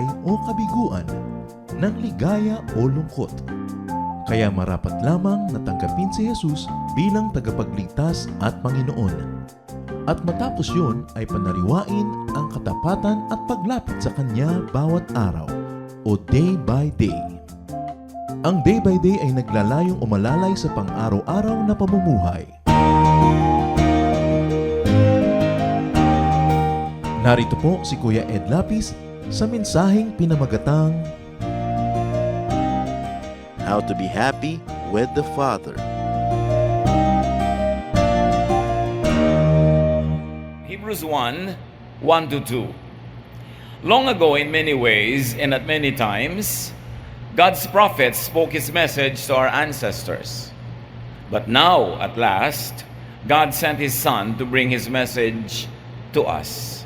buhay o kabiguan, ng ligaya o lungkot. Kaya marapat lamang na tanggapin si Jesus bilang tagapagligtas at Panginoon. At matapos yun ay panariwain ang katapatan at paglapit sa Kanya bawat araw o day by day. Ang day by day ay naglalayong umalalay sa pang-araw-araw na pamumuhay. Narito po si Kuya Ed Lapis sa mensaheng pinamagatang How to be happy with the Father. Hebrews 1:1-2. Long ago, in many ways and at many times, God's prophets spoke His message to our ancestors. But now, at last, God sent His Son to bring His message to us.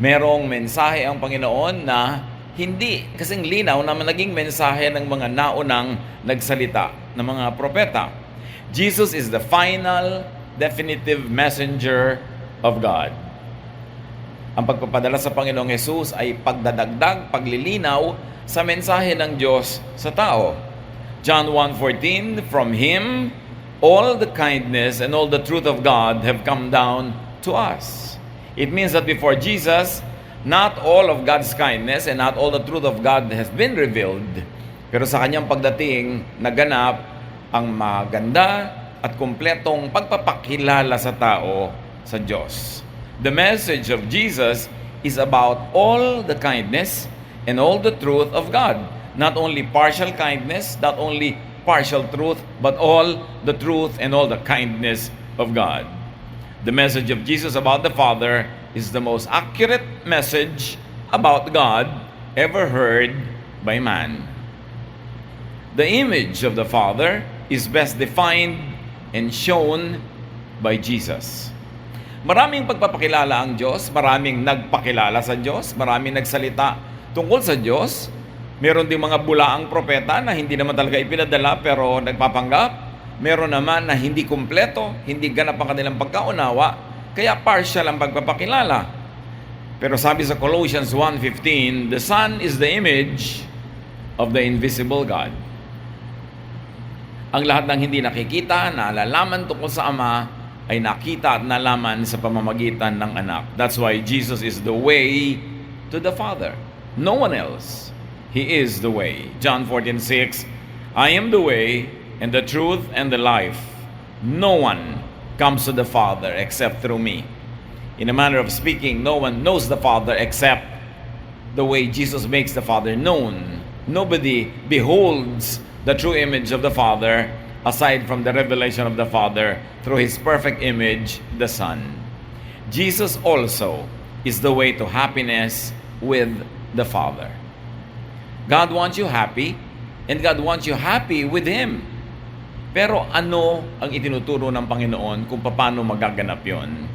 Merong mensahe ang Panginoon na hindi kasing linaw na naging mensahe ng mga naunang nagsalita, ng mga propeta. Jesus is the final, definitive messenger of God. Ang pagpapadala sa Panginoong Jesus ay pagdadagdag, paglilinaw sa mensahe ng Diyos sa tao. John 1:14, from Him, all the kindness and all the truth of God have come down to us. It means that before Jesus, not all of God's kindness and not all the truth of God has been revealed. Pero sa Kanyang pagdating, naganap ang maganda at kumpletong pagpapakilala sa tao sa Diyos. The message of Jesus is about all the kindness and all the truth of God. Not only partial kindness, not only partial truth, but all the truth and all the kindness of God. The message of Jesus about the Father is the most accurate message about God ever heard by man. The image of the Father is best defined and shown by Jesus. Maraming pagpapakilala ang Diyos, maraming nagpakilala sa Diyos, maraming nagsalita tungkol sa Diyos. Meron ding mga bulaang propeta na hindi naman talaga ipinadala pero nagpapanggap. Meron naman na hindi kumpleto, hindi ganap ang kanilang pagkaunawa, kaya partial ang pagpapakilala. Pero sabi sa Colossians 1:15, the Son is the image of the invisible God. Ang lahat ng hindi nakikita, nalalaman tungkol sa Ama, ay nakita at nalaman sa pamamagitan ng anak. That's why Jesus is the way to the Father. No one else. He is the way. John 14:6, I am the way and the truth and the life. No one comes to the Father except through me. In a manner of speaking, no one knows the Father except the way Jesus makes the Father known. Nobody beholds the true image of the Father aside from the revelation of the Father through His perfect image, the Son. Jesus also is the way to happiness with the Father. God wants you happy, and God wants you happy with Him. Pero ano ang itinuturo ng Panginoon kung paano magaganap yon?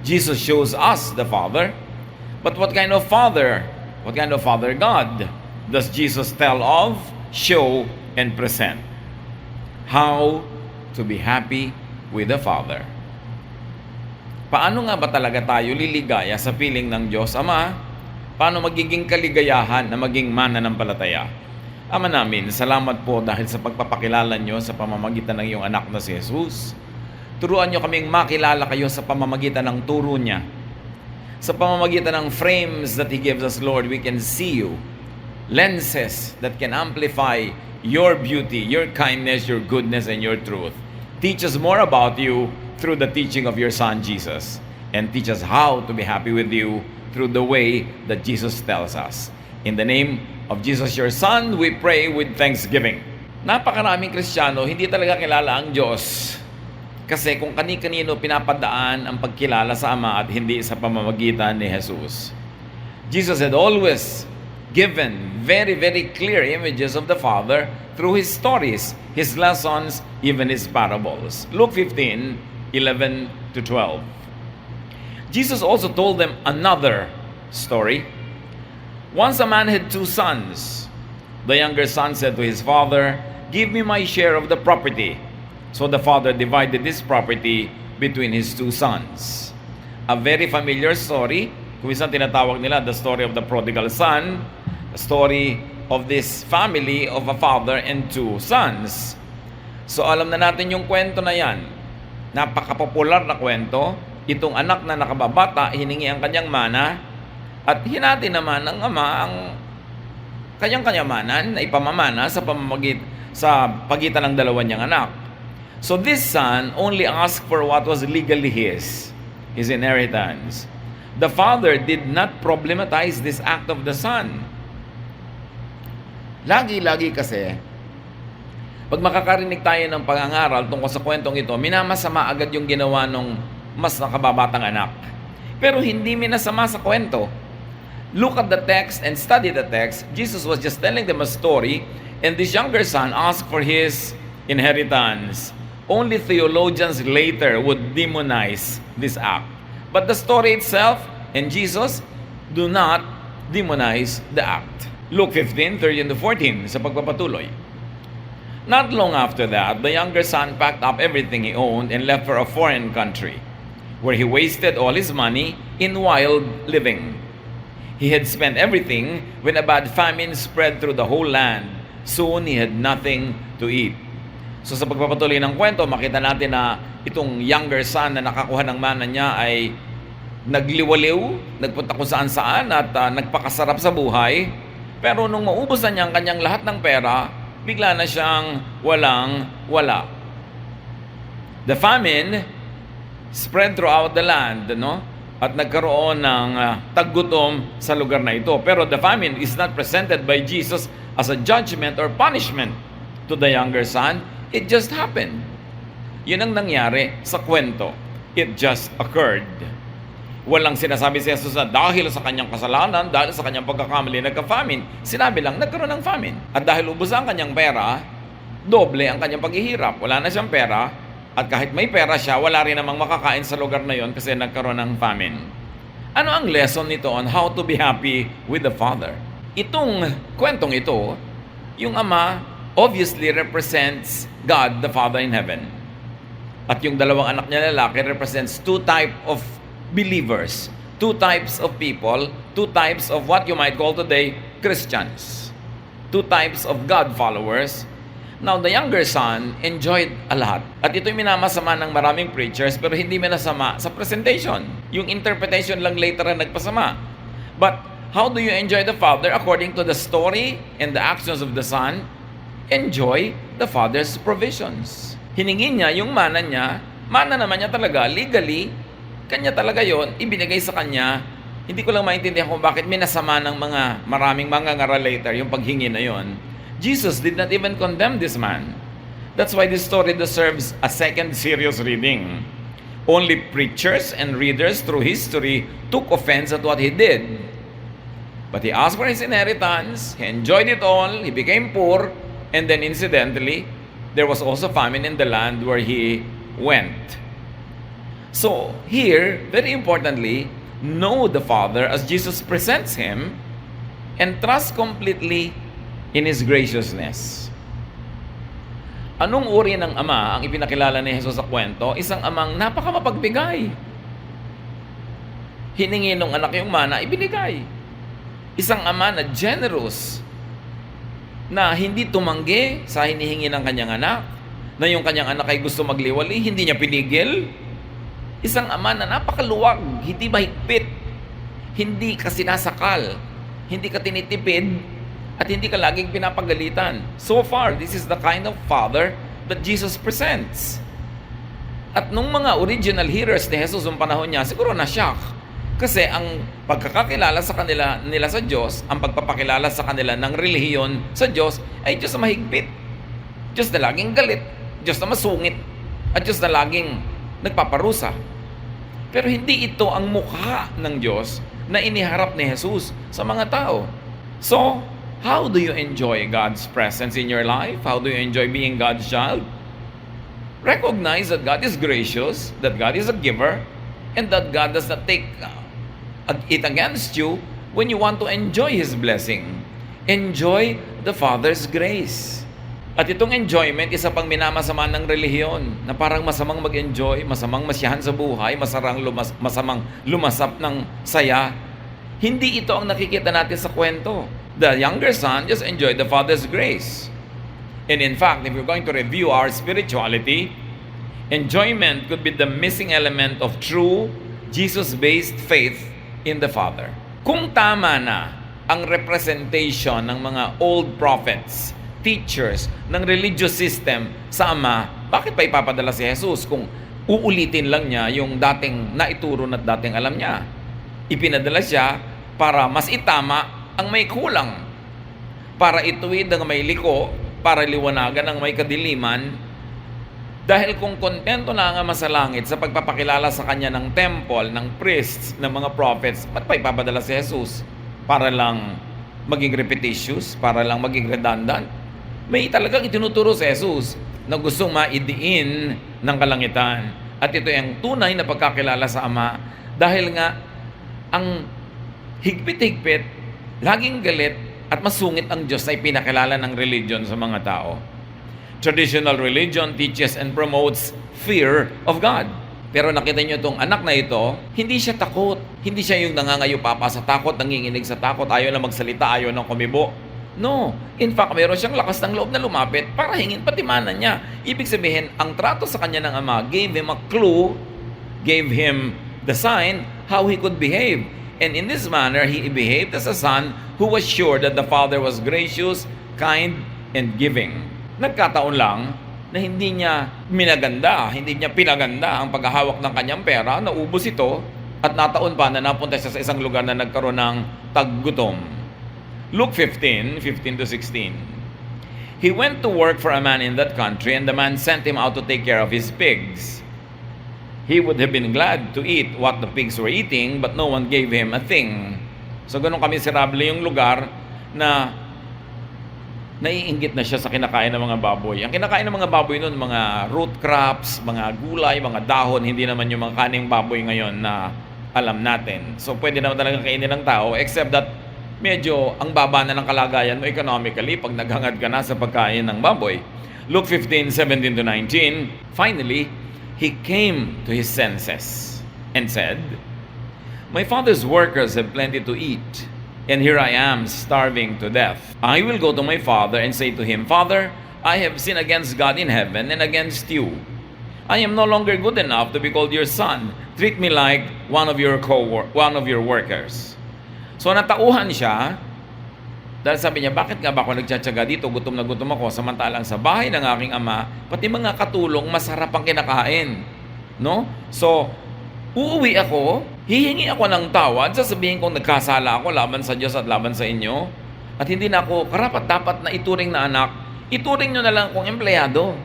Jesus shows us the Father. But what kind of Father? What kind of Father God does Jesus tell of, show, and present? How to be happy with the Father. Paano nga ba talaga tayo liligaya sa piling ng Diyos Ama? Paano magiging kaligayahan na maging mananampalataya? Ama namin, salamat po dahil sa pagpapakilala nyo sa pamamagitan ng iyong anak na si Jesus. Turuan nyo kaming makilala kayo sa pamamagitan ng turo niya. Sa pamamagitan ng frames that He gives us, Lord, we can see you. Lenses that can amplify your beauty, your kindness, your goodness, and your truth. Teach us more about you through the teaching of your Son, Jesus. And teach us how to be happy with you through the way that Jesus tells us. In the name of Jesus, your Son, we pray with thanksgiving. Napakaraming Kristiyano, hindi talaga kilala ang Diyos. Kasi kung kani-kanino pinapadaan ang pagkilala sa Ama at hindi sa pamamagitan ni Jesus. Jesus had always given very, very clear images of the Father through His stories, His lessons, even His parables. Luke 15:11-12. Jesus also told them another story. Once a man had 2 sons. The younger son said to his father, give me my share of the property. So the father divided his property between his 2 sons. A very familiar story. Kung minsan tinatawag nila the story of the prodigal son. The story of this family of a father and two sons. So alam na natin yung kwento na yan. Napaka-popular na kwento. Itong anak na nakababata, hiningi ang kanyang mana at hinati naman ng ama ang kanyang kanyamanan na ipamamana sa pagitan ng dalawa niyang anak. So this son only asked for what was legally his inheritance. The father did not problematize this act of the son. Lagi-lagi kasi, pag makakarinig tayo ng pangangaral tungkol sa kwentong ito, minamasama agad yung ginawa ng mas nakababatang anak. Pero hindi minasama sa kwento. Look at the text and study the text. Jesus was just telling them a story, and this younger son asked for his inheritance. Only theologians later would demonize this act. But the story itself and Jesus do not demonize the act. Luke 15:13-14 sa pagpapatuloy. Not long after that, the younger son packed up everything he owned and left for a foreign country, where he wasted all his money in wild living. He had spent everything when a bad famine spread through the whole land. Soon he had nothing to eat. So sa pagpapatuloy ng kwento, makita natin na itong younger son na nakakuha ng mana niya ay nagliwaliw, nagpunta kung saan-saan at nagpakasarap sa buhay. Pero nung maubos na niya ang kanyang lahat ng pera, bigla na siyang walang-wala. The famine spread throughout the land, no? At nagkaroon ng taggutom sa lugar na ito. Pero the famine is not presented by Jesus as a judgment or punishment to the younger son. It just happened. Yun ang nangyari sa kwento. It just occurred. Walang sinasabi si Jesus na dahil sa kanyang kasalanan, dahil sa kanyang pagkakamali, nagka-famine. Sinabi lang, nagkaroon ng famine. At dahil ubos ang kanyang pera, doble ang kanyang paghihirap. Wala na siyang pera. At kahit may pera siya, wala rin namang makakain sa lugar na yon kasi nagkaroon ng famine. Ano ang lesson nito on how to be happy with the Father? Itong kwentong ito, yung ama obviously represents God the Father in heaven. At yung dalawang anak niya lalaki represents two type of believers, two types of people, two types of what you might call today Christians, two types of God followers. Now, the younger son enjoyed a lot. At ito'y minamasama ng maraming preachers pero hindi minasama sa presentation. Yung interpretation lang later ang nagpasama. But how do you enjoy the Father? According to the story and the actions of the Son, enjoy the Father's provisions. Hiningin niya yung mana naman niya talaga, legally, kanya talaga yon, ibinigay sa kanya. Hindi ko lang maintindihan kung bakit minasama ng maraming mangangaral later yung paghingi na yon. Jesus did not even condemn this man. That's why this story deserves a second serious reading. Only preachers and readers through history took offense at what he did. But he asked for his inheritance, he enjoyed it all, he became poor, and then incidentally, there was also famine in the land where he went. So here, very importantly, know the Father as Jesus presents him and trust completely in His graciousness. Anong uri ng ama ang ipinakilala ni Jesus sa kwento? Isang amang napakamapagbigay. Hiningi ng anak yung mana, ibinigay. Isang ama na generous, na hindi tumanggi sa hinihingi ng kanyang anak, na yung kanyang anak ay gusto magliwali, hindi niya pinigil. Isang ama na napakaluwag, hindi mahigpit, hindi ka sinasakal, hindi ka tinitipid, at hindi ka laging pinapagalitan. So far, this is the kind of Father that Jesus presents. At nung mga original hearers ni Jesus ng panahon niya, siguro na-shock. Kasi ang pagkakakilala sa nila sa Diyos, ang pagpapakilala sa kanila ng relihiyon sa Diyos, ay Diyos na mahigpit. Diyos na laging galit. Diyos na masungit. At Diyos na laging nagpaparusa. Pero hindi ito ang mukha ng Diyos na iniharap ni Jesus sa mga tao. So, how do you enjoy God's presence in your life? How do you enjoy being God's child? Recognize that God is gracious, that God is a giver, and that God does not take it against you when you want to enjoy His blessing. Enjoy the Father's grace. At itong enjoyment, isa pang minamasama ng relihiyon, na parang masamang mag-enjoy, masamang masiyahan sa buhay, masamang lumasap ng saya. Hindi ito ang nakikita natin sa kwento. The younger son just enjoyed the father's grace. And in fact, if you're going to review our spirituality, enjoyment could be the missing element of true Jesus-based faith in the Father. Kung tama na ang representation ng mga old prophets, teachers ng religious system sa Ama, bakit pa ipapadala si Jesus kung uulitin lang niya yung dating naituro at dating alam niya? Ipinadala siya para mas itama ang may kulang, para ituwid ang may liko, para liwanagan ang may kadiliman. Dahil kung kontento na ang Ama sa langit sa pagpapakilala sa kanya ng temple, ng priests, ng mga prophets, ba't pa ipapadala si Jesus? Para lang maging repetitious? Para lang maging redundant? May talagang itinuturo si Jesus na gustong maidiin ng kalangitan. At ito ang tunay na pagkakilala sa Ama dahil nga ang higpit-higpit, laging galit at masungit ang Diyos ay pinakilala ng religion sa mga tao. Traditional religion teaches and promotes fear of God. Pero nakita niyo itong anak na ito, hindi siya takot. Hindi siya yung nangangayupapa sa takot, nanginginig sa takot, ayaw na magsalita, ayaw na kumibo. No. In fact, meron siyang lakas ng loob na lumapit para hingin patimanan niya. Ibig sabihin, ang trato sa kanya ng Ama gave him a clue, gave him the sign how he could behave. And in this manner, he behaved as a son who was sure that the Father was gracious, kind, and giving. Nagkataon lang na hindi niya minaganda, hindi niya pinaganda ang paghahawak ng kanyang pera, naubos ito, at nataon pa na napunta siya sa isang lugar na nagkaroon ng taggutom. Luke 15:15-16. He went to work for a man in that country, and the man sent him out to take care of his pigs. He would have been glad to eat what the pigs were eating, but no one gave him a thing. So ganun kamiserable yung lugar na naiinggit na siya sa kinakain ng mga baboy. Ang kinakain ng mga baboy noon, mga root crops, mga gulay, mga dahon, hindi naman yung mga kaning baboy ngayon na alam natin. So pwede naman talaga kainin ng tao, except that medyo ang baba na ng kalagayan mo economically pag naghangad ka na sa pagkain ng baboy. Luke 15:17-19, finally, he came to his senses and said, "My father's workers have plenty to eat, and here I am starving to death. I will go to my father and say to him, Father, I have sinned against God in heaven and against you. I am no longer good enough to be called your son. Treat me like one of your workers." So natauhan siya dahil sabi niya, bakit nga ba ako nagtsatsaga dito? Gutom na gutom ako, samantalang sa bahay ng aking ama, pati mga katulong masarap ang kinakain. No? So, uuwi ako, hihingi ako ng tawad, sasabihin kong nagkasala ako laban sa Diyos at laban sa inyo, at hindi na ako karapat-dapat na ituring na anak, ituring nyo na lang akong empleyado.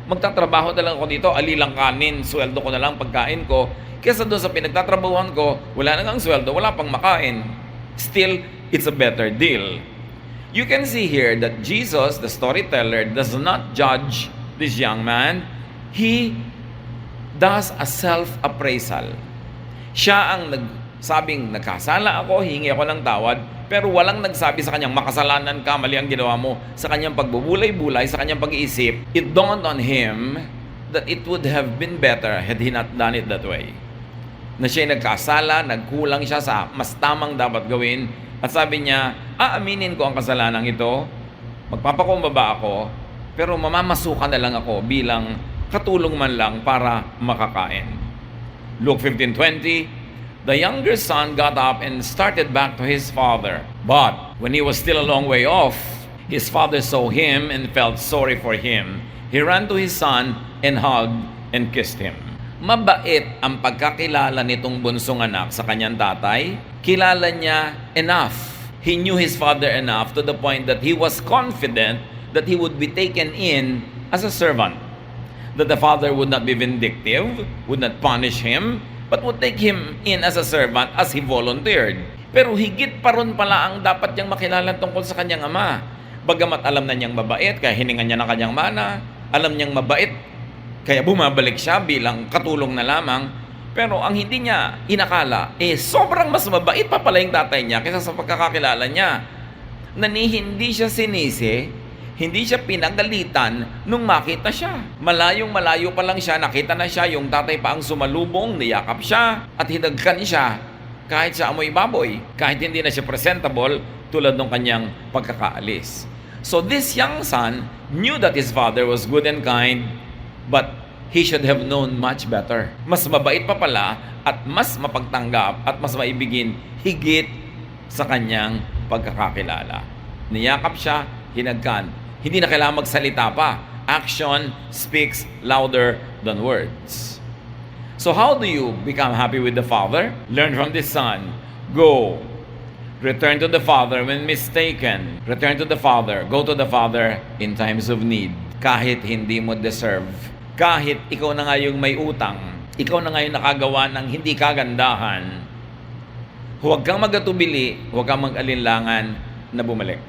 Magtatrabaho na lang ako dito, alilang kanin, sweldo ko na lang pagkain ko, kesa doon sa pinagtatrabahuan ko, wala na ngang sweldo, wala pang makain. Still, it's a better deal. You can see here that Jesus, the storyteller, does not judge this young man. He does a self-appraisal. Siya ang nagsabing, nagkasala ako, hingi ako ng tawad, pero walang nagsabi sa kanyang, makasalanan ka, mali ang ginawa mo. Sa kanyang pagbubulay-bulay, sa kanyang pag-iisip, it dawned on him that it would have been better had he not done it that way. Na siya'y nagkasala, nagkulang siya sa mas tamang dapat gawin, at sabi niya, aaminin ko ang kasalanan ito, magpapakumbaba ako, pero mamamasukan na lang ako bilang katulong man lang para makakain. Luke 15:20, the younger son got up and started back to his father. But when he was still a long way off, his father saw him and felt sorry for him. He ran to his son and hugged and kissed him. Mabait ang pagkakilala nitong bunsong anak sa kanyang tatay. Kilala niya enough. He knew his father enough to the point that he was confident that he would be taken in as a servant. That the father would not be vindictive, would not punish him, but would take him in as a servant as he volunteered. Pero higit pa ron pala ang dapat niyang makilala tungkol sa kanyang ama. Bagamat alam na niyang mabait, kaya hiningan niya ng kanyang mana, alam niyang mabait, kaya bumabalik siya bilang katulong na lamang. Pero ang hindi niya inakala, sobrang mas mabait pa pala yung tatay niya kaysa sa pagkakakilala niya. Na hindi siya sinisi, hindi siya pinagalitan nung makita siya. Malayong malayo pa lang siya, nakita na siya, yung tatay pa ang sumalubong, niyakap siya at hinagkan siya. kahit sa amoy baboy, kahit hindi na siya presentable tulad ng kanyang pagkakaalis. So this young son knew that his father was good and kind, but he should have known much better. Mas mabait pa pala at mas mapagtanggap at mas maibigin higit sa kanyang pagkakakilala. Niyakap siya, hinagkan. Hindi na kailangan magsalita pa. Action speaks louder than words. So how do you become happy with the Father? Learn from the Son. Go. Return to the Father when mistaken. Return to the Father. Go to the Father in times of need. Kahit hindi mo deserve. Kahit ikaw na nga yung may utang. Ikaw na nga yung nakagawa ng hindi kagandahan. Huwag kang magatubili. Huwag kang mag-alinlangan na bumalik.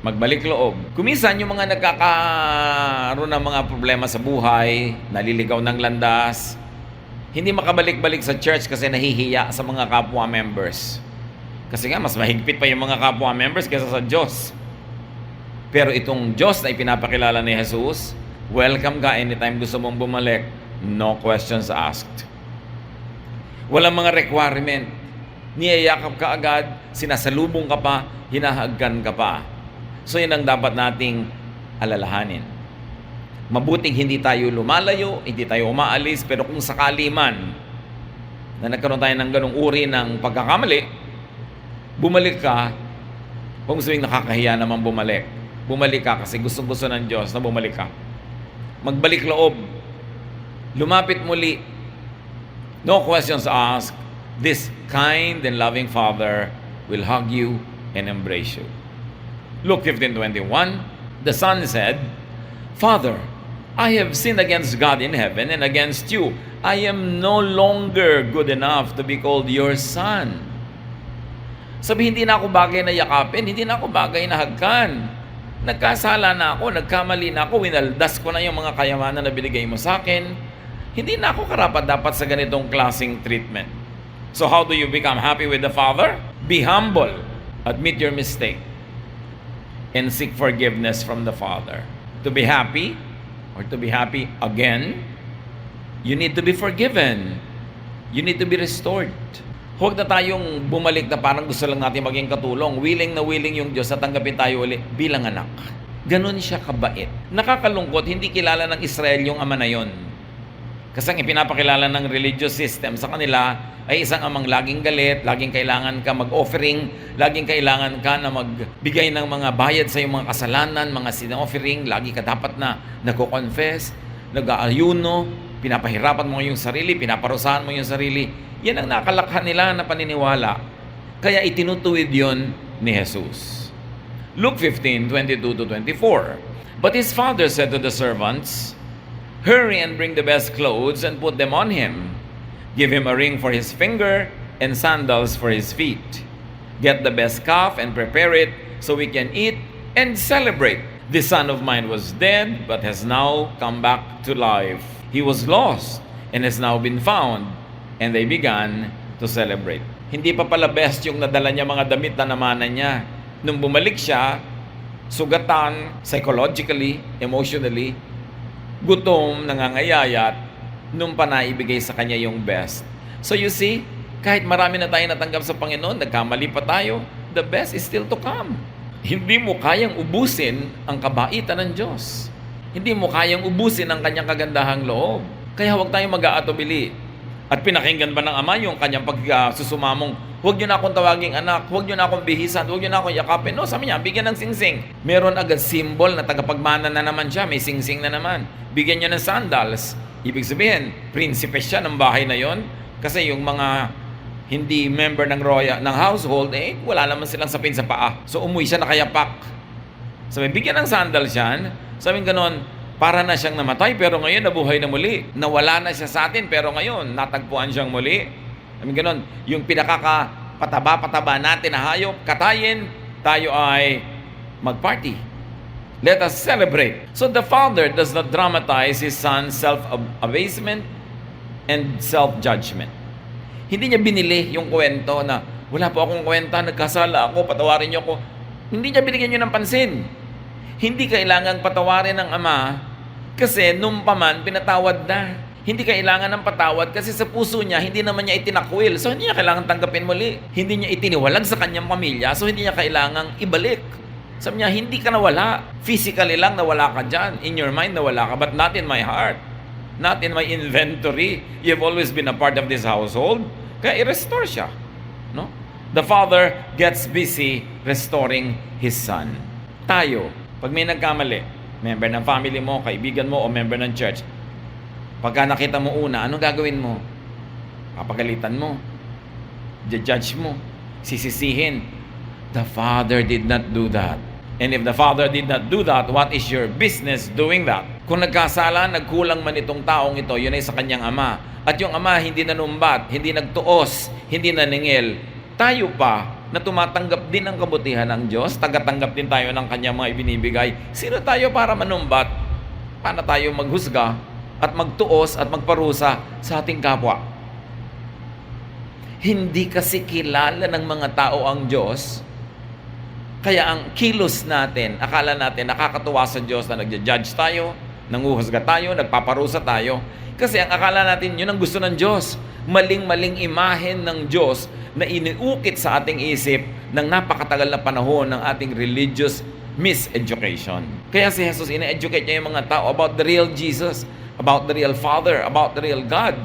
Magbalik loob. Kumisan yung mga nagkakaroon ng mga problema sa buhay, naliligaw ng landas, hindi makabalik-balik sa church kasi nahihiya sa mga kapwa members. Kasi nga, mas mahigpit pa yung mga kapwa members kaysa sa Diyos. Pero itong Diyos na ipinapakilala ni Jesus, welcome ka anytime gusto mong bumalik. No questions asked. Walang mga requirement. Niyayakap ka agad, sinasalubong ka pa, hinahagkan ka pa. So yun ang dapat nating alalahanin. Mabuting hindi tayo lumalayo, hindi tayo umaalis, pero kung sakali man na nagkaroon tayo ng ganong uri ng pagkakamali, bumalik ka, kung gusto yung nakakahiya naman bumalik. Bumalik ka kasi gustong-gusto ng Diyos na bumalik ka. Magbalik loob. Lumapit muli. No questions asked. This kind and loving Father will hug you and embrace you. Luke 15:21, the son said, Father, I have sinned against God in heaven and against you. I am no longer good enough to be called your son. Sabi, hindi na ako bagay na yakapin, hindi na ako bagay na hagkan. Nagkasala na ako, nagkamali na ako, winaldas ko na yung mga kayamanan na binigay mo sa akin. Hindi na ako karapat-dapat sa ganitong klaseng treatment. So how do you become happy with the Father? Be humble. Admit your mistake. And seek forgiveness from the Father. To be happy, or to be happy again, you need to be forgiven. You need to be restored. Huwag na tayong bumalik na parang gusto lang natin maging katulong. Willing na willing yung Diyos na tanggapin tayo ulit bilang anak. Ganon siya kabait. Nakakalungkot, hindi kilala ng Israel yung ama na yon. Kasi ang ipinapakilala ng religious system sa kanila ay isang amang laging galit, laging kailangan ka mag-offering, laging kailangan ka na magbigay ng mga bayad sa iyong mga kasalanan, mga sin-offering, lagi ka dapat na nagko-confess, nag-aayuno, pinapahirapan mo yung sarili, pinaparusahan mo yung sarili. Yan ang nakalakhan nila na paniniwala. Kaya itinutuwid yon ni Jesus. Luke 15:22-24. But his father said to the servants, Hurry and bring the best clothes and put them on him. Give him a ring for his finger and sandals for his feet. Get the best calf and prepare it so we can eat and celebrate. This son of mine was dead but has now come back to life. He was lost and has now been found. And they began to celebrate. Hindi pa pala best yung nadala niya mga damit na namanan niya. Nung bumalik siya, sugatan, psychologically, emotionally, gutom, nangangayayat, nung pa naibigay sa kanya yung best. So you see, kahit marami na tayo natanggap sa Panginoon, nagkamali pa tayo, the best is still to come. Hindi mo kayang ubusin ang kabaitan ng Diyos. Hindi mo kayang ubusin ang kanyang kagandahang loob. Kaya huwag tayong mag-aatubili. At pinakinggan ba ng Ama yung kanyang pagsusumamong, huwag nyo na akong tawaging anak, huwag nyo na akong bihisan, huwag nyo na akong yakapin. No, sabi niya, bigyan ng singsing. Meron agad symbol na tagapagmana na naman siya, may singsing na naman. Bigyan nyo ng sandals. Ibig sabihin, prinsipe siya ng bahay na yon. Kasi yung mga hindi member ng royal, ng household, wala naman silang sapin sa paa. So umuwi siya nakayapak. Sabi, bigyan ng sandals yan. Sabi ganon, para na siyang namatay pero ngayon nabuhay na muli. Nawala na siya sa atin pero ngayon natagpuan siyang muli. Sabi ganon, yung pinakakapataba-pataba natin na hayop, katayin, tayo ay magparty. Let us celebrate. So the Father does not dramatize His Son's self-abasement and self-judgment. Hindi niya binili yung kwento na, wala po akong kwenta, nagkasala ako, patawarin niyo ako. Hindi niya binigyan niyo ng pansin. Hindi kailangang patawarin ng Ama kasi nung paman pinatawad na. Hindi kailangan ng patawad kasi sa puso niya, hindi naman niya itinakwil. So, hindi niya kailangan tanggapin muli. Hindi niya itiniwalag sa kanyang pamilya, so hindi niya kailangang ibalik. Sabi niya, hindi ka nawala. Physically lang nawala ka dyan. In your mind nawala ka, but not in my heart. Not in my inventory. You've always been a part of this household. Kaya i-restore siya. No? The Father gets busy restoring His Son. Tayo, pag may nagkamali, member ng family mo, kaibigan mo, o member ng church, pagka nakita mo una, anong gagawin mo? Papagalitan mo. Judge mo. Sisisihin. The Father did not do that. And if the Father did not do that, what is your business doing that? Kung nagkasala, nagkulang man itong taong ito, yun ay sa kanyang ama. At yung ama hindi nanumbat, hindi nagtuos, hindi naningil. Tayo pa, na tumatanggap din ng kabutihan ng Diyos, tagatanggap din tayo ng kanyang mga ibinibigay. Sino tayo para manumbat? Paano tayo maghusga at magtuos at magparusa sa ating kapwa? Hindi kasi kilala ng mga tao ang Diyos. Kaya ang kilos natin, akala natin nakakatuwa sa Diyos na nagja-judge tayo, nanguhusga tayo, nagpaparusa tayo. Kasi ang akala natin, yun ang gusto ng Diyos. Maling-maling imahen ng Diyos na iniukit sa ating isip ng napakatagal na panahon ng ating religious miseducation. Kaya si Jesus, ina-educate niya yung mga tao about the real Jesus, about the real Father, about the real God,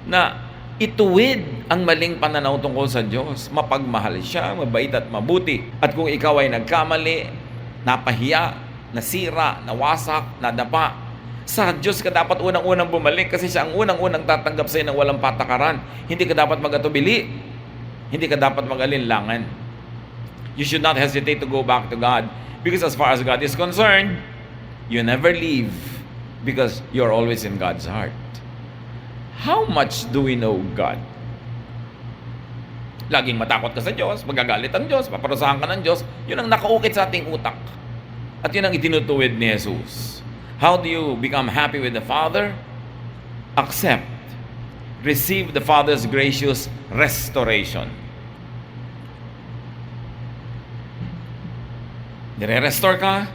na ituwid ang maling pananaw tungkol sa Diyos. Mapagmahal siya, mabait at mabuti. At kung ikaw ay nagkamali, napahiya, nasira, nawasak, nadapa, sa Diyos ka dapat unang-unang bumalik kasi siya ang unang-unang tatanggap sa'yo ng walang patakaran. Hindi ka dapat mag-atubili. Hindi ka dapat mag-alinlangan. You should not hesitate to go back to God because as far as God is concerned, you never leave because you're always in God's heart. How much do we know God? Laging matakot ka sa Diyos, magagalit ang Diyos, paparusahan ka ng Diyos, yun ang nakaukit sa ating utak. At yun ang itinutuwid ni Jesus. How do you become happy with the Father? Accept. Receive the Father's gracious restoration. Nire-restore ka,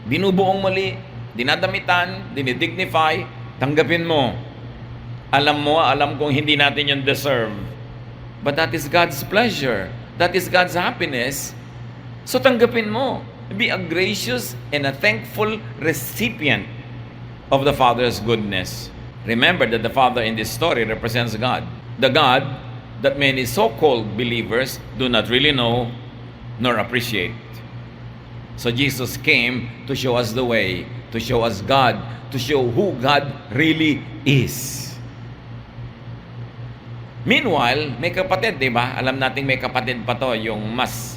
binubuong muli, dinadamitan, dinidignify, tanggapin mo. Alam kong hindi natin yun deserve. But that is God's pleasure. That is God's happiness. So tanggapin mo. Be a gracious and a thankful recipient of the Father's goodness. Remember that the Father in this story represents God. The God that many so-called believers do not really know nor appreciate. So Jesus came to show us the way, to show us God, to show who God really is. Meanwhile, may kapatid, di ba? Alam nating may kapatid pa to, yung mas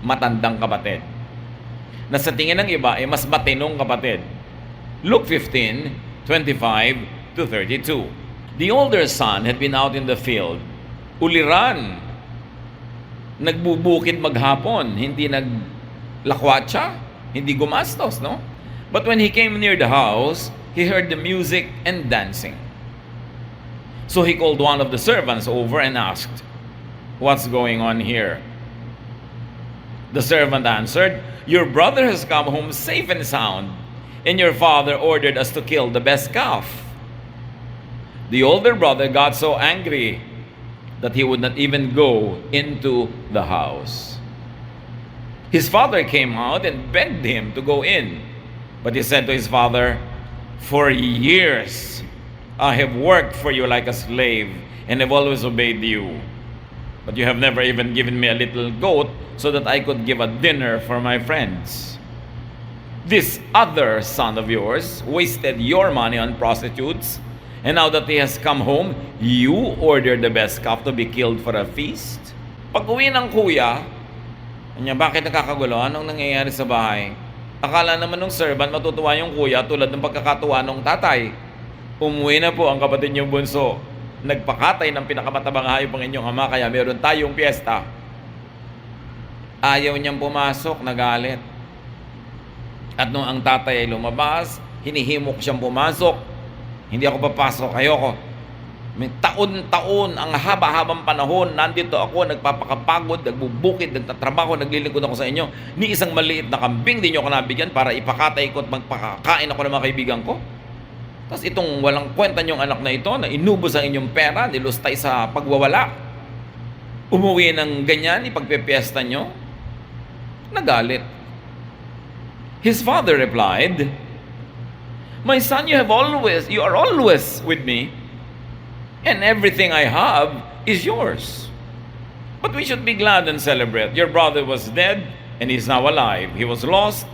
matandang kapatid. Na sa tingin ng iba, ay mas matinong kapatid. Luke 15:25 to 32. The older son had been out in the field. Uliran. Nagbubukid maghapon. Hindi naglakwatsa. Hindi gumastos, no? But when he came near the house, he heard the music and dancing. So he called one of the servants over and asked, "What's going on here?" The servant answered, "Your brother has come home safe and sound, and your father ordered us to kill the best calf." The older brother got so angry that he would not even go into the house. His father came out and begged him to go in. But he said to his father, "For years I have worked for you like a slave and have always obeyed you. But you have never even given me a little goat so that I could give a dinner for my friends. This other son of yours wasted your money on prostitutes, and now that he has come home, you ordered the best calf to be killed for a feast?" Pag-uwi ng kuya, kanya, bakit nakakagulo? Anong nangyayari sa bahay? Akala naman ng servant matutuwa yung kuya tulad ng pagkakatuwa ng tatay. Umuwi na po ang kapatid niyong bunso. Nagpakatay ng pinakamatabang hayop ang inyong ama, kaya meron tayong piyesta. Ayaw niyang pumasok, nagalit. At nung ang tatay ay lumabas, hinihimok siyang pumasok. Hindi ako papasok, ayoko. May taon-taon, ang haba-habang panahon, nandito ako, nagpapakapagod, nagbubukid, nagtatrabaho, naglilingkod ako sa inyo. Ni isang maliit na kambing, di niyo ako nabigyan para ipakatay ko at magpakakain ako ng mga kaibigan ko. Tapos itong walang kwenta niyong anak na ito, na inubos ang inyong pera, nilustay sa pagwawala, umuwi ng ganyan, ipagpepiesta niyo, nagalit. His father replied, "My son, you are always with me, and everything I have is yours. But we should be glad and celebrate. Your brother was dead, and he is now alive. He was lost,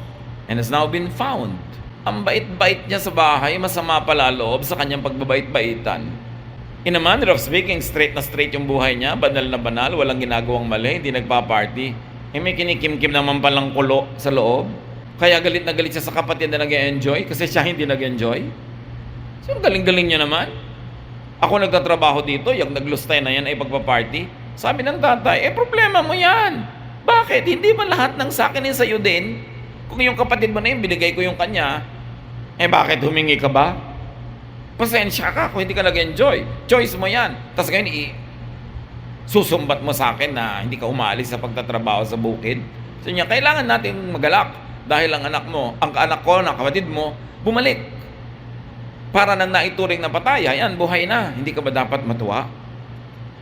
and has now been found." Ang bait-bait niya sa bahay, masama pala loob sa kanyang pagbabait-baitan. In a manner of speaking, straight na straight yung buhay niya, banal na banal, walang ginagawang mali, hindi nagpa-party. May kinikim-kim naman palang kulo sa loob. Kaya galit na galit siya sa kapatid na nag-e-enjoy kasi siya hindi nag-enjoy. So, galing-galing niya naman. Ako nagtatrabaho dito, yung naglustay na yan ay pagpa-party. Sabi ng tatay, problema mo yan. Bakit? Hindi ba lahat ng sa akin sa'yo din? Kung yung kapatid mo na yun, binigay ko yung kanya, bakit humingi ka ba? Pasensya ka kung hindi ka nag-enjoy. Choice mo yan. Tapos ngayon, susumbat mo sa akin na hindi ka umaalis sa pagtatrabaho sa bukid. So niya, kailangan natin magalak dahil ang anak mo, ang anak ko, ang kapatid mo, bumalik. Para nang naituring na pataya, yan, buhay na. Hindi ka ba dapat matuwa?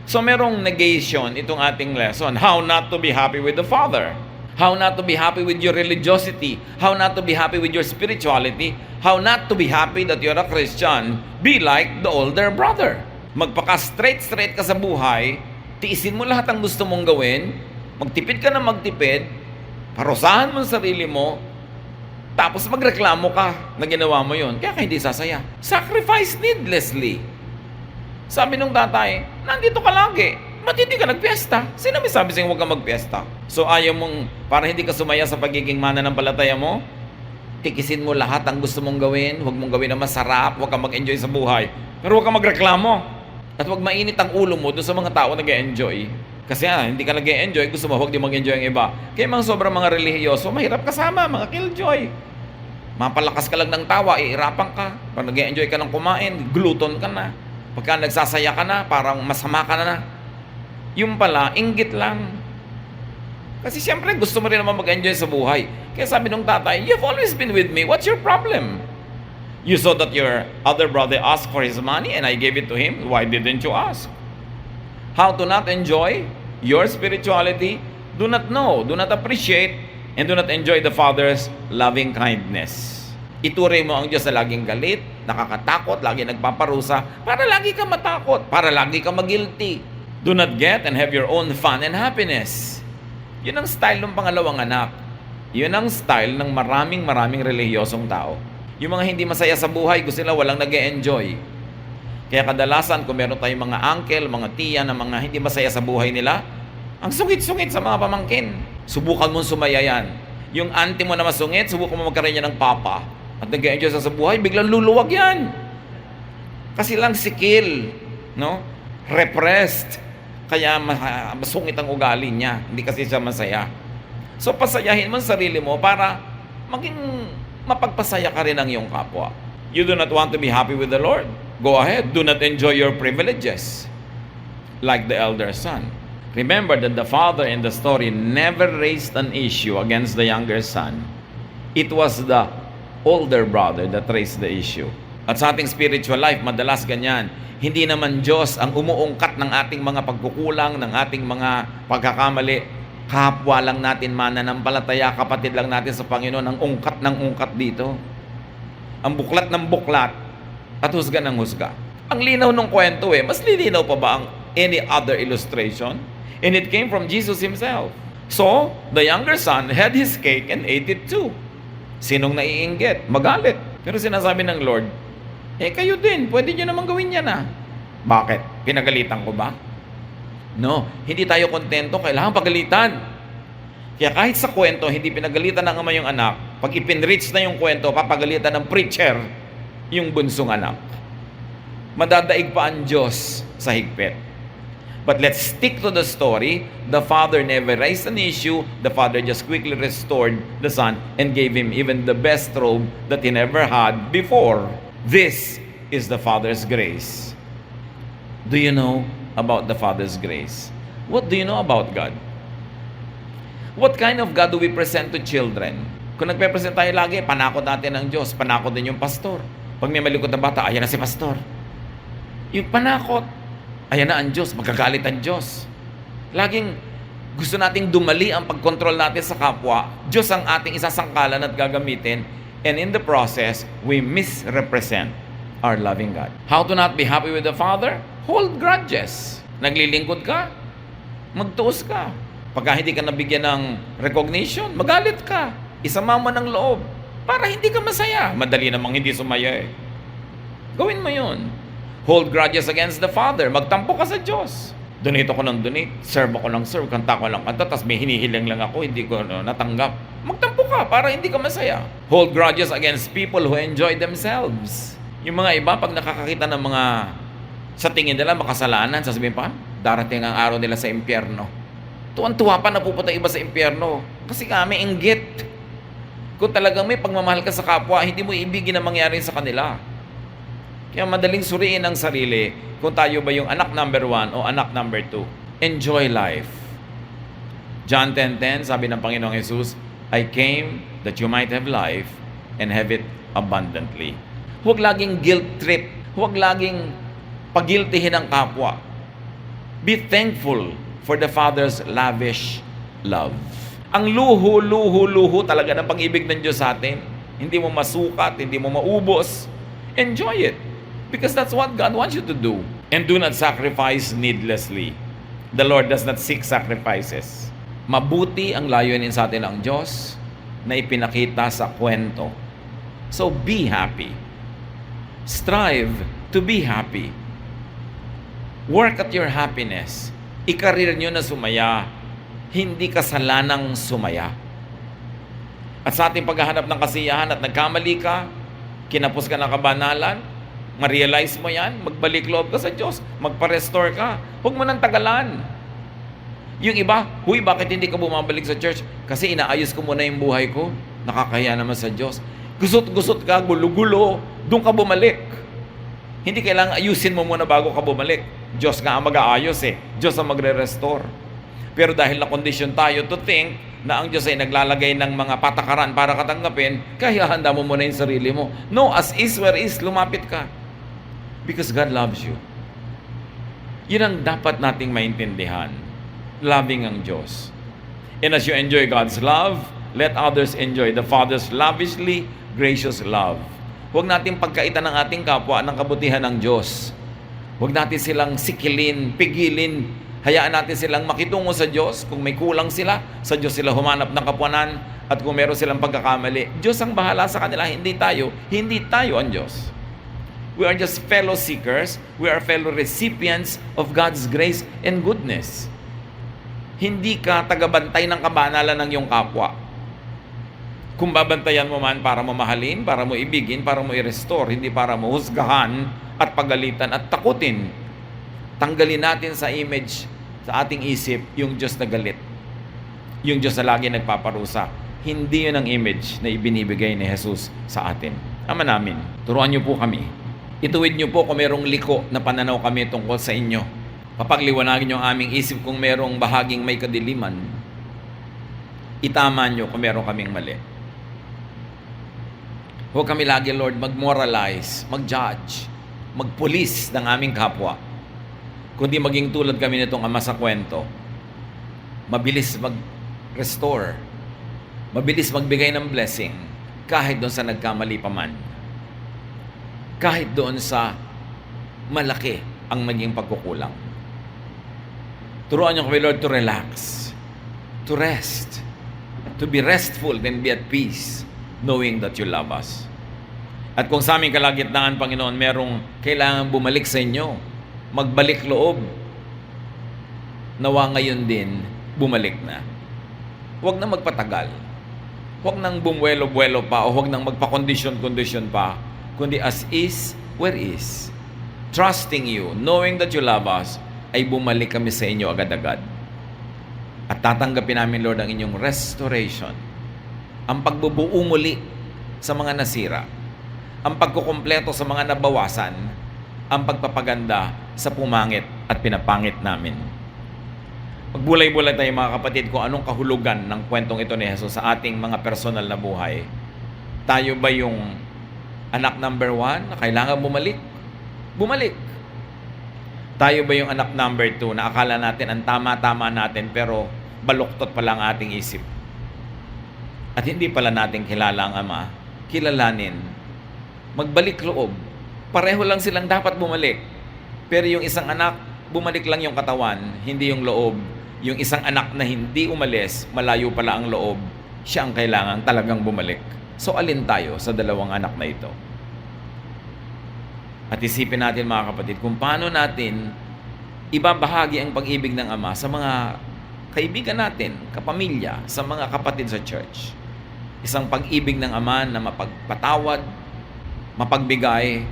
So merong negation itong ating lesson. How not to be happy with the Father. How not to be happy with your religiosity. How not to be happy with your spirituality. How not to be happy that you're a Christian. Be like the older brother. Magpaka-straight ka sa buhay. Tiisin mo lahat ang gusto mong gawin. Magtipid ka na magtipid. Parusahan mo ang sarili mo. Tapos magreklamo ka na ginawa mo yun. Kaya ka hindi sasaya. Sacrifice needlessly. Sabi nung tatay, nandito ka lagi. Ba't hindi ka nagpiesta? Sino may sabi sa'yo huwag ka magpiesta? So ayaw mong, para hindi ka sumaya sa pagiging mananampalataya mo, tikisin mo lahat ang gusto mong gawin, huwag mong gawin na masarap, huwag kang mag-enjoy sa buhay. Pero huwag kang magreklamo. At huwag mainit ang ulo mo doon sa mga tao na nag-enjoy. Kasi hindi ka nag-enjoy, gusto mo huwag di mag-enjoy ang iba. Kaya mga sobrang mga relihiyoso, mahirap kasama, mga killjoy. Mapalakas ka lang ng tawa, iirapan ka. Pag nag-enjoy ka ng kumain, glutton ka na. Pagka nagsasaya ka na, parang masama ka na. Yung pala, inggit lang. Kasi siyempre, gusto mo rin naman mag-enjoy sa buhay. Kaya sabi nung tatay, you've always been with me. What's your problem? You saw that your other brother asked for his money and I gave it to him. Why didn't you ask? How to not enjoy your spirituality? Do not know, do not appreciate, and do not enjoy the Father's loving kindness. Ituring mo ang Diyos na laging galit, nakakatakot, lagi nagpaparusa, para lagi ka matakot, para lagi ka mag-guilty. Do not get and have your own fun and happiness. Yun ang style ng pangalawang anak. Yun ang style ng maraming relihiyosong tao. Yung mga hindi masaya sa buhay, gusto nila walang nag-e-enjoy. Kaya kadalasan, kung meron tayong mga uncle, mga tiya na mga hindi masaya sa buhay nila, ang sungit-sungit sa mga pamangkin. Subukan mong sumaya yan. Yung auntie mo na masungit, subukan mo magkaroon niya ng papa. At nag-e-enjoy sa buhay, biglang luluwag yan. Kasi lang sikil, no? Repressed. Kaya masungit ang ugali niya. Hindi kasi siya masaya. So, pasayahin mo ang sarili mo para maging mapagpasaya ka rin ang iyong kapwa. You do not want to be happy with the Lord? Go ahead. Do not enjoy your privileges like the elder son. Remember that the father in the story never raised an issue against the younger son. It was the older brother that raised the issue. At sa ating spiritual life, madalas ganyan. Hindi naman Diyos ang umuungkat ng ating mga pagkukulang, ng ating mga pagkakamali. Kapwa lang natin mananampalataya, kapatid lang natin sa Panginoon ang ungkat ng ungkat dito. Ang buklat ng buklat at husga ng husga. Ang linaw ng kwento mas lilinaw pa ba ang any other illustration? And it came from Jesus Himself. So, the younger son had his cake and ate it too. Sinong naiinggit? Magalit. Pero sinasabi ng Lord, kayo din, pwede nyo naman gawin yan Bakit? Pinagalitan ko ba? No, hindi tayo kontento, kailangan pagalitan. Kaya kahit sa kwento, hindi pinagalitan ng ama yung anak, pag ipinreach na yung kwento, papagalitan ng preacher yung bunsong anak. Madadaig pa ang Diyos sa higpit. But let's stick to the story. The father never raised an issue. The father just quickly restored the son and gave him even the best robe that he never had before. This is the Father's grace. Do you know about the Father's grace? What do you know about God? What kind of God do we present to children? Kung nagpe-present tayo lagi, panakot natin ng Diyos, panakot din yung pastor. Pag may malikot na bata, ayan na si pastor. Yung panakot, ayan na ang Diyos, magagalit ang Diyos. Laging gusto nating dumali ang pagkontrol natin sa kapwa. Diyos ang ating isasangkalan at gagamitin. And in the process, we misrepresent our loving God. How to not be happy with the Father? Hold grudges. Naglilingkod ka, magtuos ka. Pagka hindi ka nabigyan ng recognition, magalit ka. Isama mo ng loob para hindi ka masaya. Madali namang hindi sumaya eh. Gawin mo yun. Hold grudges against the Father. Magtampo ka sa Diyos. Donate ako ng donate, serve ako ng serve, kanta ko lang kanta, tapos may hinihiling lang ako, hindi ko natanggap. Magtampo ka para hindi ka masaya. Hold grudges against people who enjoy themselves. Yung mga iba, pag nakakakita ng mga sa tingin nila makasalanan, sasabihin pa, darating ang araw nila sa impyerno. Tuwan-tuwa pa napupunta iba sa impyerno. Kasi kami inggit. Kung talagang may pagmamahal ka sa kapwa, hindi mo ibigin na mangyari sa kanila. Kaya madaling suriin ang sarili kung tayo ba yung anak number 1 o anak number 2. Enjoy life. John 10:10, sabi ng Panginoong Jesus, I came that you might have life and have it abundantly. Huwag laging guilt trip. Huwag laging pagiltihin ang kapwa. Be thankful for the Father's lavish love. Ang luho talaga ng pag-ibig ng Diyos sa atin. Hindi mo masukat, hindi mo maubos. Enjoy it. Because that's what God wants you to do. And do not sacrifice needlessly. The Lord does not seek sacrifices. Mabuti ang layunin sa atin ng Diyos na ipinakita sa kwento. So be happy. Strive to be happy. Work at your happiness. Ikarir nyo na sumaya. Hindi kasalanang sumaya. At sa ating paghahanap ng kasiyahan at nagkamali ka, kinapos ka ng kabanalan, ma-realize mo yan, magbalik loob ka sa Diyos, magpa-restore ka. Huwag mo nang tagalan. Yung iba, huy, bakit hindi ka bumabalik sa church? Kasi inaayos ko muna yung buhay ko. Nakakahiya naman sa Diyos. Gusot-gusot ka, gulo-gulo, doon ka bumalik. Hindi kailangan ayusin mo muna bago ka bumalik. Diyos nga ang mag-aayos eh. Diyos ang magre-restore. Pero dahil na-condition tayo to think na ang Diyos ay naglalagay ng mga patakaran para katanggapin, kaya handa mo muna yung sarili mo. No, as is where is, lumapit ka. Because God loves you. Yun ang dapat nating maintindihan. Loving ang Diyos. And as you enjoy God's love, let others enjoy the Father's lavishly gracious love. Huwag natin pagkaitan ng ating kapwa ng kabutihan ng Diyos. Huwag natin silang sikilin, pigilin. Hayaan natin silang makitungo sa Diyos. Kung may kulang sila, sa Diyos sila humanap ng kapwanan. At kung meron silang pagkakamali, Diyos ang bahala sa kanila, hindi tayo. Hindi tayo ang Diyos. We are just fellow seekers. We are fellow recipients of God's grace and goodness. Hindi ka tagabantay ng kabanalan ng iyong kapwa. Kung babantayan mo man para mamahalin, para mo ibigin, para mo i-restore, hindi para mo husgahan at pagalitan at takutin. Tanggalin natin sa image, sa ating isip, yung Diyos na galit. Yung Diyos na lagi nagpaparusa. Hindi yun ang image na ibinibigay ni Jesus sa atin. Ama namin, turuan niyo po kami. Ituwid niyo po kung merong liko na pananaw kami tungkol sa inyo. Papagliwanagin niyo ang aming isip kung merong bahaging may kadiliman. Itama niyo kung meron kaming mali. Huwag kami lagi, Lord, mag-moralize, mag-judge, mag-police ng aming kapwa. Kundi maging tulad kami nitong ama sa kwento. Mabilis mag-restore. Mabilis magbigay ng blessing kahit doon sa nagkamali pa man. Kahit doon sa malaki ang maging pagkukulang. Turuan niyo kami, Lord, to relax, to rest, to be restful and be at peace, knowing that you love us. At kung sa aming kalagitnaan, Panginoon, merong kailangan bumalik sa inyo, magbalik loob, nawa ngayon din, bumalik na. Huwag na magpatagal. Huwag nang bumwelo-buwelo pa o huwag nang magpa-condition-condition pa, kundi as is, where is. Trusting you, knowing that you love us, ay bumalik kami sa inyo agad-agad. At tatanggapin namin, Lord, ang inyong restoration. Ang pagbubuo muli sa mga nasira. Ang pagkukumpleto sa mga nabawasan. Ang pagpapaganda sa pumangit at pinapangit namin. Magbulay-bulay tayo, mga kapatid, kung anong kahulugan ng kwentong ito ni Jesus sa ating mga personal na buhay. Tayo ba yung Anak number 1 na kailangan bumalik. Bumalik. Tayo ba yung anak number 2 na akala natin ang tama-tama natin pero baluktot pala ang ating isip? At hindi pala natin kilala ang Ama, kilalanin. Magbalik loob. Pareho lang silang dapat bumalik. Pero yung isang anak, bumalik lang yung katawan, hindi yung loob. Yung isang anak na hindi umalis, malayo pala ang loob, siya ang kailangan talagang bumalik. So alin tayo sa dalawang anak na ito? At isipin natin mga kapatid kung paano natin ibabahagi ang pag-ibig ng Ama sa mga kaibigan natin, kapamilya, sa mga kapatid sa church. Isang pag-ibig ng Ama na mapagpatawad, mapagbigay,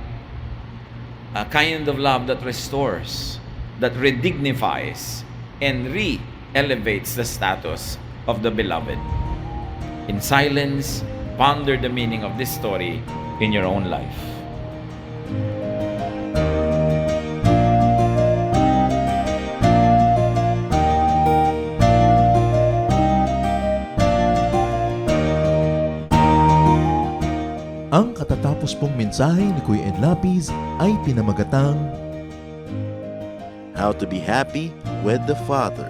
a kind of love that restores, that redignifies, and re-elevates the status of the beloved. In silence, ponder the meaning of this story in your own life. Ang katatapos pong mensahe ni Kuya Ed Lapis ay pinamagatang How to be happy with the Father.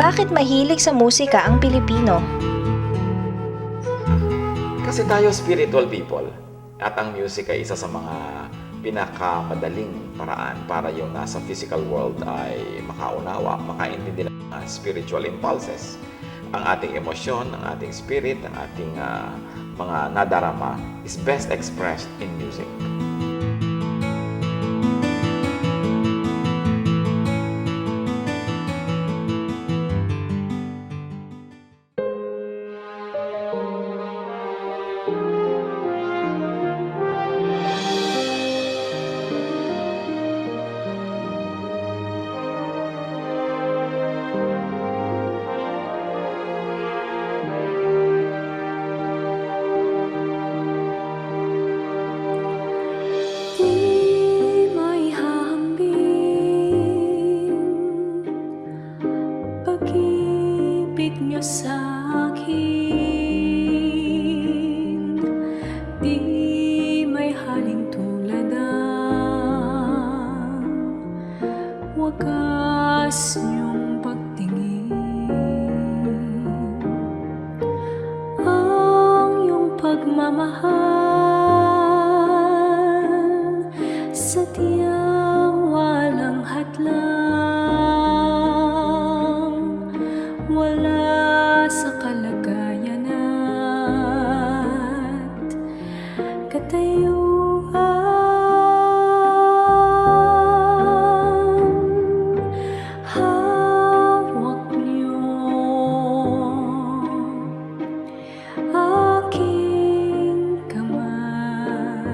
Bakit mahilig sa musika ang Pilipino? Kasi tayo spiritual people at ang music ay isa sa mga pinakamadaling paraan para yung nasa physical world ay makaunawa, makaintindi ng mga spiritual impulses. Ang ating emosyon, ang ating spirit, ang ating mga nadarama is best expressed in music. Di may hahambing pag-ibig niyo sa akin. Di may haling tulad ang wagas niyong pagtingin. Ang iyong pagmamahal sadyang walang hadlang, wala sa kalagayan at katayuan. Hawak niyo aking kamay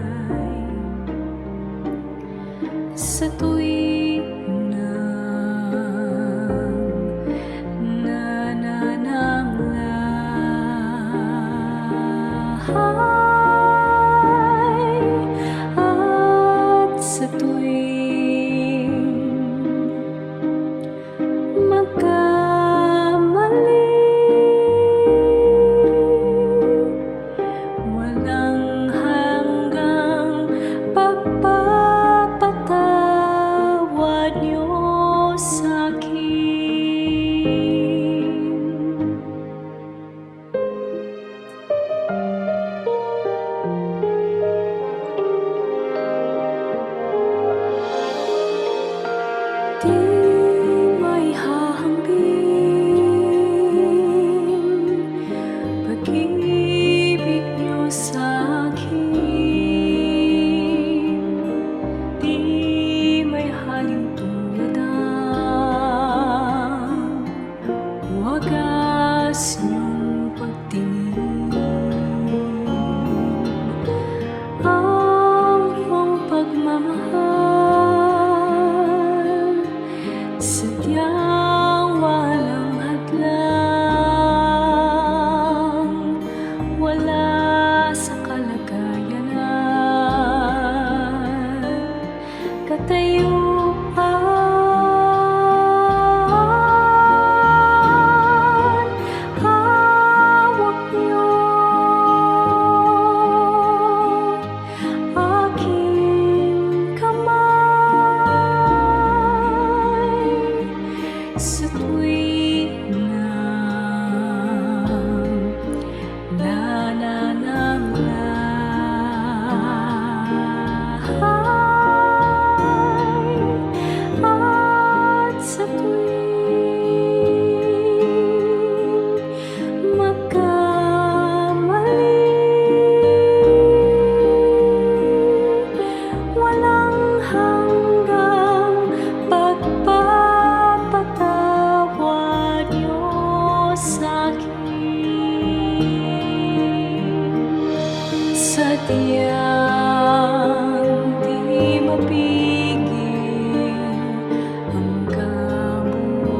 sa tuwing nanananglahay at sa tuwing magkamali. Walang hanggang pagpapatawad niyo sa'kin. Di may hahambing pag-ibig niyo sa'kin. Di may haling tulad ang wagas niyong pagtingin. Ang iyong pagmamahal sadyang walang hadlang, wala sa kalagayan at katayuan. Hawak niyo aking kamay sa tuwing nanananglahay at sa tuwing magkamali. Walang hanggang pagpapatawad niyo sa'kin. Sadyang di mapigil ang kabutihan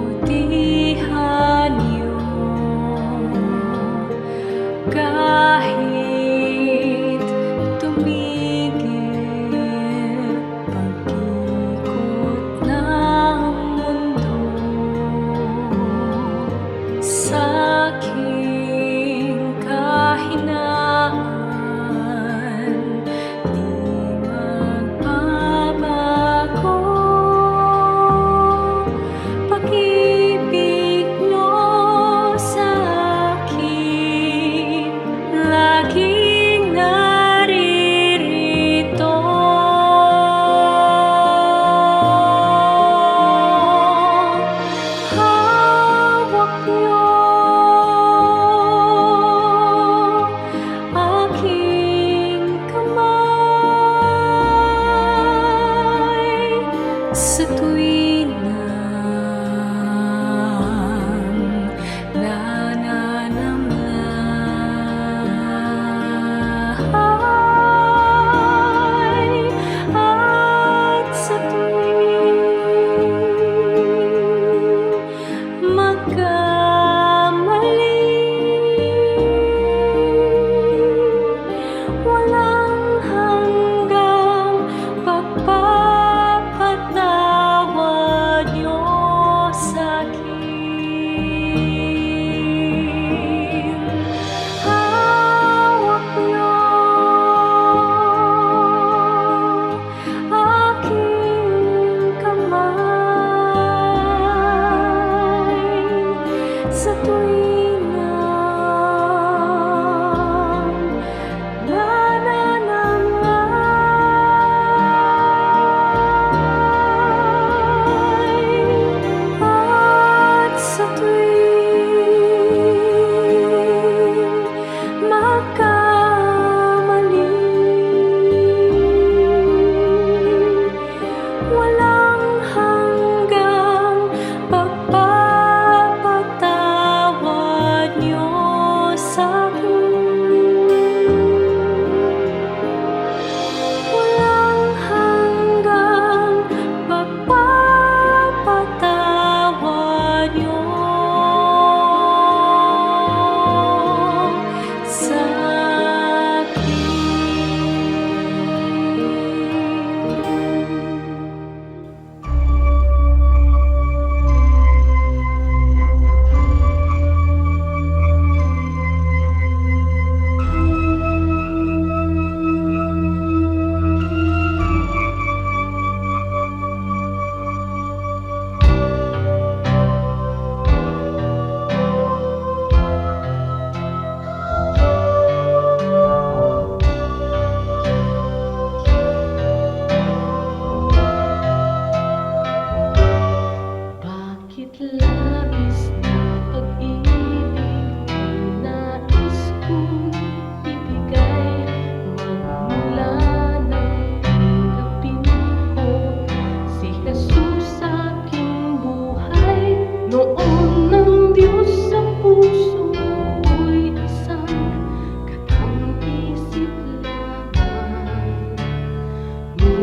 niyo, kahit tumigil pag-ikot ng mundo. Sa'king kahinaan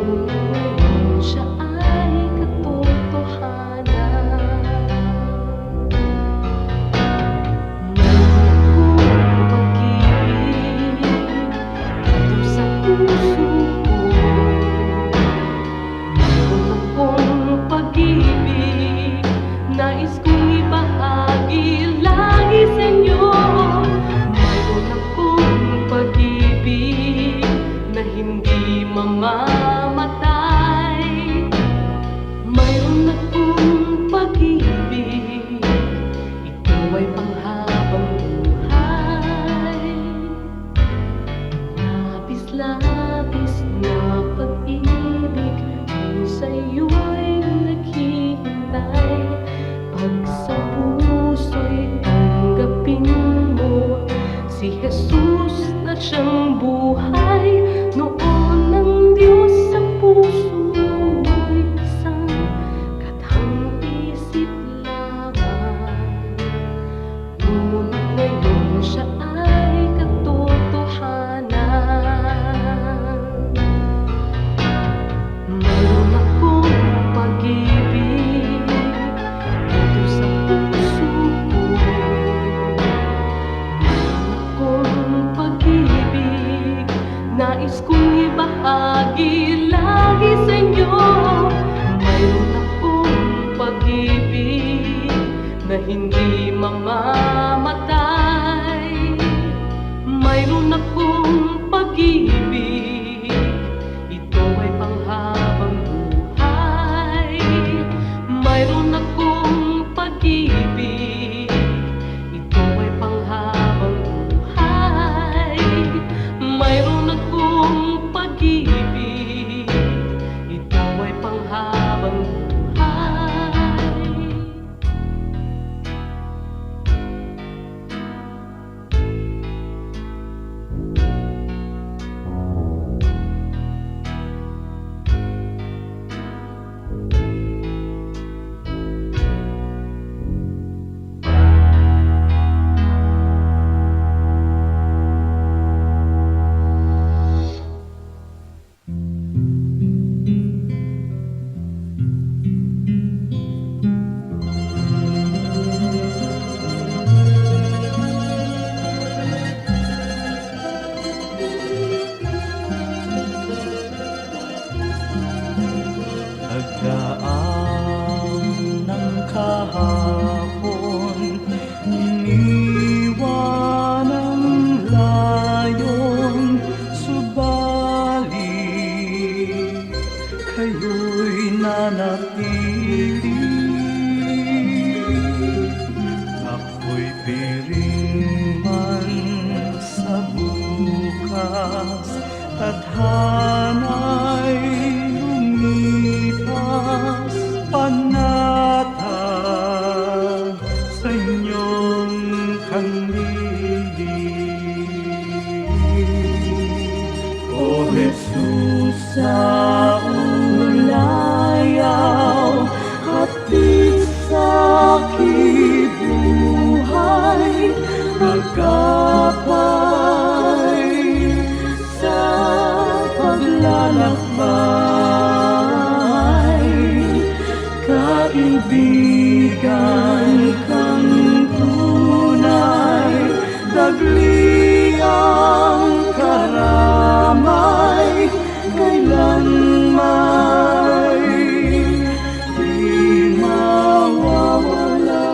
ngayon siya ay katotohanan. Mayroon akong pag-ibig dito sa puso ko. Mayroon akong pag-ibig, nais kong ibahagi lagi sa inyo. Mayroon akong pag-ibig na hindi mamamatay. Mayroon akong pag-ibig, ito ay panghabang buhay. Labis-labis na pag-ibig kung sa'yo'y naghihintay. Pag sa puso'y tanggapin mo si Jesus na siyang buhay. Noon ang Diyos sa puso'y isang katang isip lamang. Ngunit ngayon siya ay katotohanan. Mayroon akong pag-ibig dito sa puso ko. Mayroon akong pag-ibig, nais kong ibahagi lagi sa inyo. Mayroon akong pag-ibig na hindi mamamatay. Mayroon akong pag-ibig, ito ay panghabang buhay. Mayroon akong pag-ibig, ito ay panghabang buhay. Mayroon akong pag-ibig, ito ay panghabang buhay. Pagdaan ng kahapon, iniwan ang layon, subalit kayo'y nanatili. Ako'y piring man sa bukas, tadhana'y lumipas, panatag sa inyong kandiling. O Jesus, sa ulayaw, hatid sa aking buhay, agapay sa paglalakbay. Kaibigan kang tunay, dagli ang karamay, kailanman di mawawala.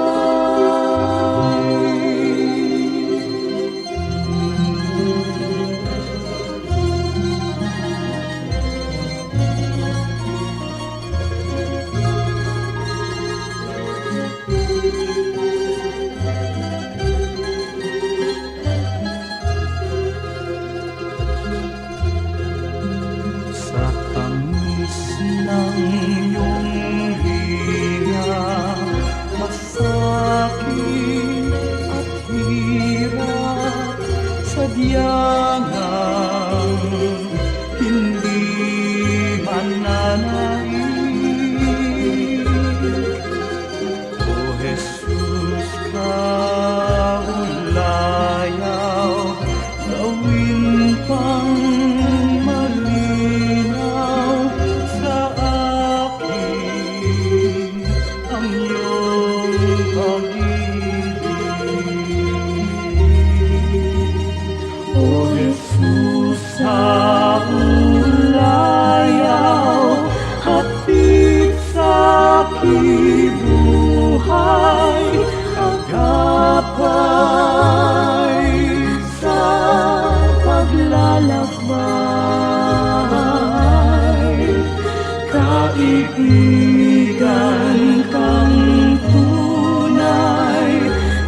kaibigan kang tunay,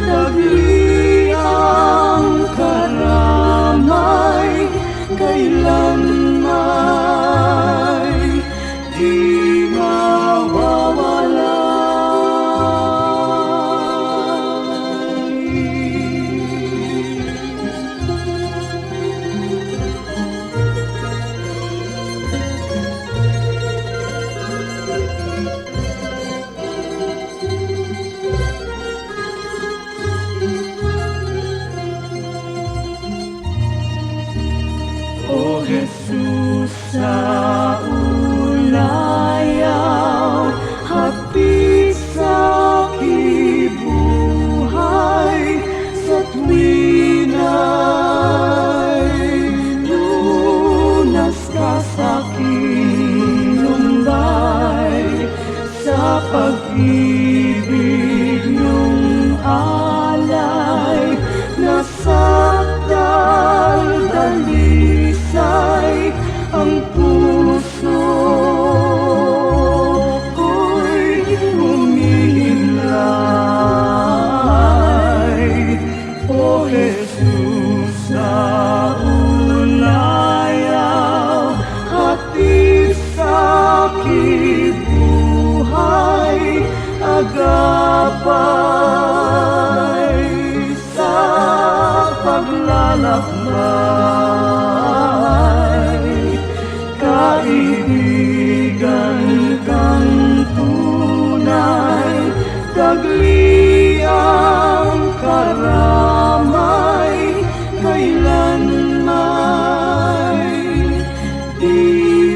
dagli ang karamay, kailan may di O Jesus, sa ulayaw, hapit sa kibuhay, sa tuwina'y lunas ka sa kinumbay, sa pag-ibig niyong alay, nasakdal dalisay ang puso ko'y humihimlay. O Jesus, sa ulayaw, hatid sa kibuhay, agapay sa paglalakbay, kaibigan kang tunay, dagli ang karamay, kailan may di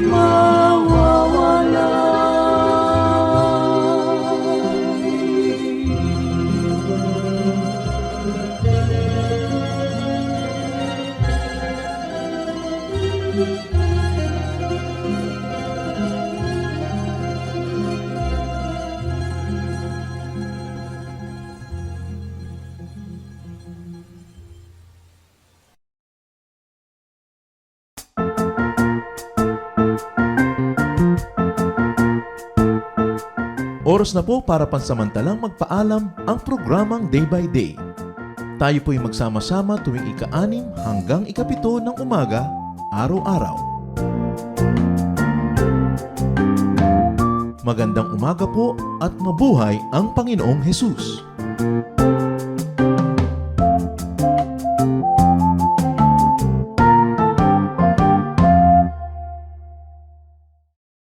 Oras na po para pansamantalang magpaalam ang programang Day by Day. Tayo po'y magsama-sama tuwing ika-6 hanggang ika-7 ng umaga, araw-araw. Magandang umaga po at mabuhay ang Panginoong Hesus!